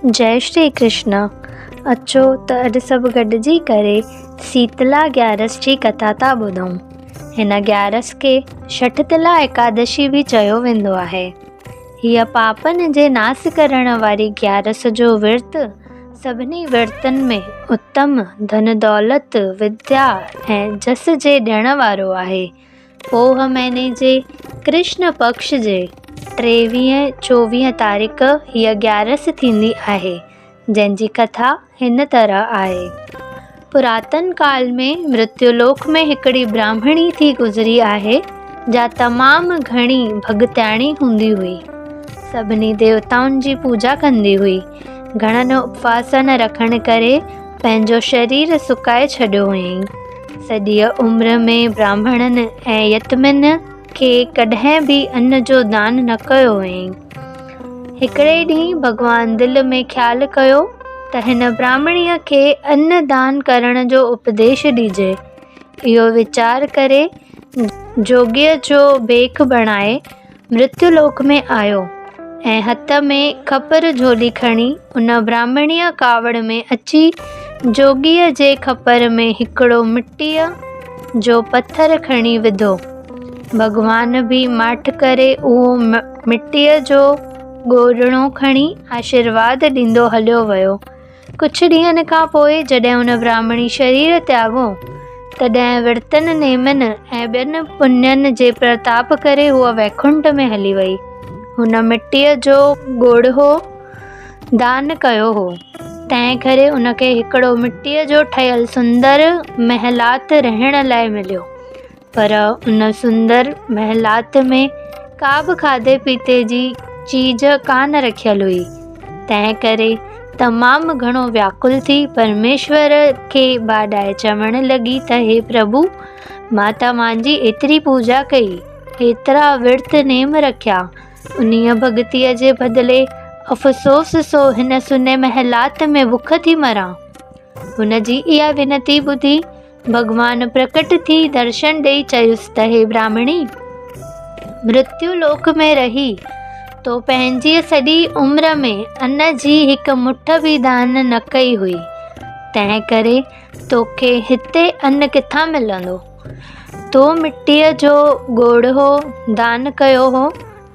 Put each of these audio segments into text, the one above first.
जय श्री कृष्ण। अचो त अॼु सभु गॾिजी करे शीतला ग्यारस जी कथा था ॿुधूं। हिन ग्यारस खे छठतिला एकादशी बि चयो वेंदो आहे। हीअ पापनि जे नास करण वारी ग्यारस जो विर्तु सभिनी विर्तनि में उत्तम धन दौलत विद्या ऐं जस जे ॾियण वारो आहे। पोह महीने जे कृष्ण पक्ष जे 23-24 तारीख़ हीअ ग्यारस थींदी आहे, जंहिंजी कथा हिन तरह आहे। पुरातन काल में मृत्युलोक में हिकिड़ी ब्राह्मणी थी गुज़री आहे, जा तमामु घणी भॻत्याणी हूंदी हुई। सभिनी देवताउनि जी पूॼा कंदी हुई। घणनि उपवासन रखण करे पंहिंजो शरीर सुकाए छॾियो हुयईं। सॼी उमिरि में ब्राह्मणनि ऐं यतमिन खे कॾहिं बि अन्न जो दान न कयो हुयईं। हिकिड़े ॾींहुं भॻवानु दिलि में ख़्यालु कयो त हिन ब्राह्मणीअ खे अन्न दान करण जो उपदेश ॾिजे। इहो वीचार करे जोगीअ जो बेख बणाए मृत्युलोक में आयो ऐं हथ में खपर झोली खणी उन ब्राह्मणीअ कावड़ में अची जोगीअ जे खपर में हिकिड़ो मिटीअ जो पत्थर खणी विधो। भॻवान बि माठ करे उहो मिटीअ जो ॻोढ़णो खणी आशीर्वाद ॾींदो हलियो वियो। कुझु ॾींहंनि खां पोइ जॾहिं उन ब्राह्मणी शरीर त्यागो, तॾहिं विर्तनि नेमनि ऐं ॿियनि पुण्यनि जे प्रताप करे हूअ वैकुंठ में हली वई। हुन मिटीअ जो ॻोढ़ो दान कयो हो, तंहिं करे उनखे हिकिड़ो मिटीअ जो ठहियल सुंदर महलात रहण लाइ मिलियो। पर उन सुंदर महलात में का बि खाधे पीते जी चीज कान रखियल हुई। तंहिं करे तमामु घणो व्याकुल थी परमेश्वर खे बाॾाए चवण लॻी त हे प्रभु, मां तव्हांजी एतिरी पूॼा कई, एतिरा विर्त नेम रखिया, उन्हीअ भॻतीअ जे बदिले अफ़सोस सो हिन सुने महलात में बुख थी मरां। हुनजी इहा विनती ॿुधी भॻवानु प्रकट थी दर्शन ॾेई चयुसि त हे ब्राह्मणी, मृत्युलोक में रही तो पंहिंजी सॼी उमिरि में अन्न जी हिकु मुठ बि दान न कई हुई, तंहिं करे तोखे हिते अन्न किथां मिलंदो। तो मिटीअ जो ॻोढ़ो दान कयो हो,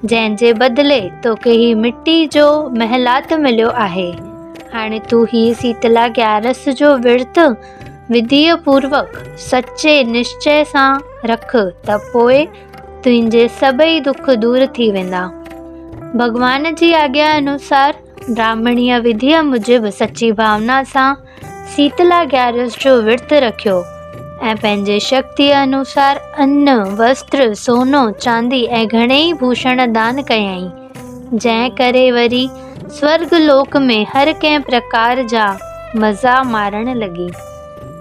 जंहिंजे बदिले तोखे ही मिटी जो महलात मिलियो आहे। हाणे तूं ही शीतला ग्यारस जो विर्तु विधीअ पूर्वक सचे निश्चय सां रख त पोइ तुंहिंजे सभई दुख दूर थी वेंदा। भॻवान जी आज्ञा अनुसार ब्राह्मणीअ विधीअ मूजिबि सची भावना सां शीतला ग्यारस जो विर्तु रखियो ऐं पंहिंजे शक्तिअ अनुसार अन्न वस्त्र सोनो चांदी ऐं घणेई भूषण दान कयईं, जंहिं करे वरी स्वर्ग लोक में हर कंहिं प्रकार जा मज़ा मारण लॻी।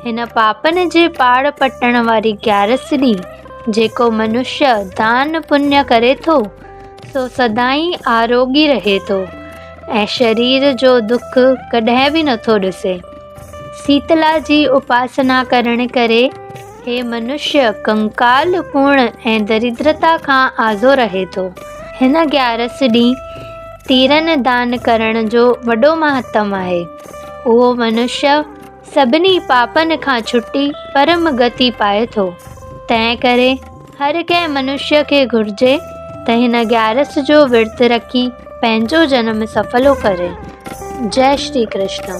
हिन पापनि जे पाड़ पटण वारी ग्यारस ॾींहुं जेको मनुष्य दान पुण्य करे थो, सो सदाईं आरोगी रहे थो ऐं शरीर जो दुख कॾहिं बि नथो ॾिसे। शीतला जी उपासना करण करे हे मनुष्य कंकाल पूर्ण ऐं दरिद्रता खां आज़ो रहे थो। हिन ग्यारस ॾींहुं तीरनि दान करण जो वॾो महत्तम आहे। उहो मनुष्य सभिनी पापनि खां छुटी परम गति पाए थो। तंहिं करे हर कंहिं मनुष्य खे घुर्जे त हिन ग्यारस जो विर्तु रखी पंहिंजो जन्म सफलो करे। जय श्री कृष्ण।